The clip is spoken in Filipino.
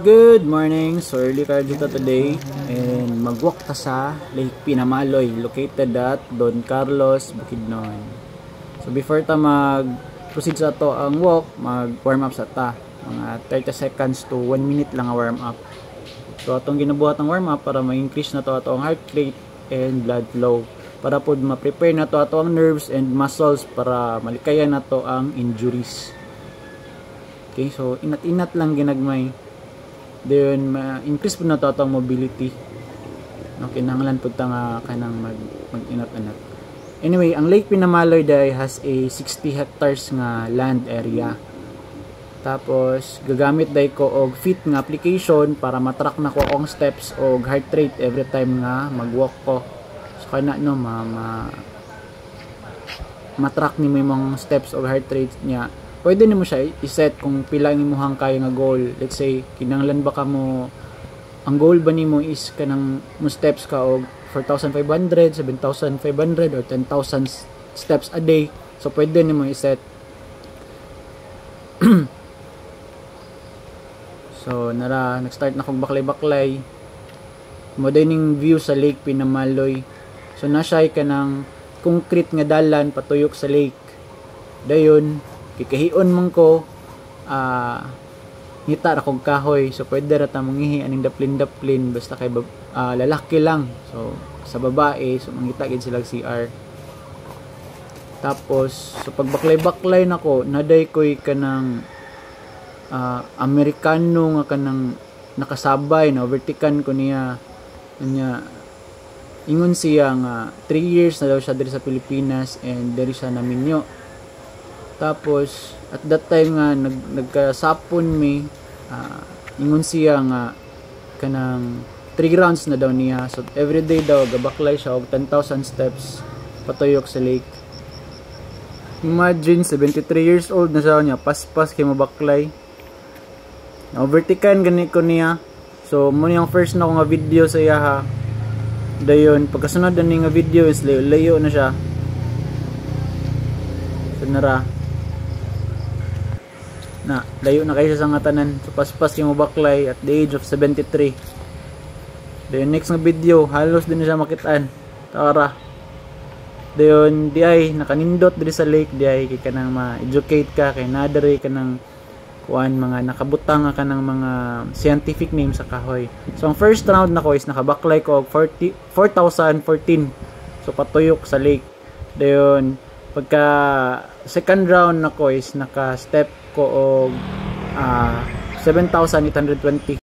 Good morning, so early tayo dito today and magwalk ta sa Lake Pinamaloy located at Don Carlos, Bukidnon. So before ta mag-proceed sa to ang walk, mag-warm up sa ta. Mga 30 seconds to 1 minute lang ang warm up. So atong ginabuhat ang warm up para ma-increase na to ato ang heart rate and blood flow. Para po ma-prepare na to ato ang nerves and muscles para malikayan na to ang injuries. Okay, so inat-inat lang ginagmay. Then ma-increase po na to ang mobility. Okay, nanglan po ta nga kanang mag-inat-inat. Anyway, ang Lake Pinamaloy day has a 60 hectares nga land area. Tapos gagamit day ko og fit nga application para matrack na ko ang steps og heart rate every time nga mag-walk ko. So kana no matrack ni mo imong steps og heart rate niya. Pwede nimo siya i-set kung pila ang imong kaya nga goal. Let's say kinahanglan ba ka mo ang goal ba nimo is kanang mo steps ka og 4,500, 7,500 or 10,000 steps a day. So pwede nimo i-set. So nag-start na kog baklay-baklay. Modeling view sa Lake Pinamaloy. So na siya kanang concrete nga dalan patuyok sa lake. Dayon kikahion man ko ngita ra kog kahoy, so pwede ra ta mangihi aning daplin basta kay lalaki lang. So sa babae so mangita gid sila CR. Tapos so pagbaklay-baklay nako naday koy kanang Amerikano nga kanang nakasabay na overtikan ko niya ingon siya nga 3 years na daw siya diri sa Pilipinas and diri siya naminyo. Tapos at that time nga nagkasapon mi ingon siya nga kanang 3 rounds na daw niya. So everyday daw gabaklay siya og 10,000 steps patuyok sa lake. Imagine 73 years old na siya niya, paspas kay mabaklay. Na-overtikan gani ko niya. So mo yung first na ko nga video sa iya ha. Dayon pagkasunod ani nga video is layo na siya. So nara na layo na kayo sa ngatanan. So paspas kay mabaklay at the age of 73. Dayon next nga video halos din siya makitaan. Tara. Dayon di ay nakanindot diri sa lake, di ay kay kanang ma-educate ka kay nadere kanang kuan mga nakabutang ka ng mga scientific name sa kahoy. So ang first round na ko is nakabaklay ko og 4,014. So patuyok sa lake. Dayon pagka second round na ko is naka step ko og 7,820.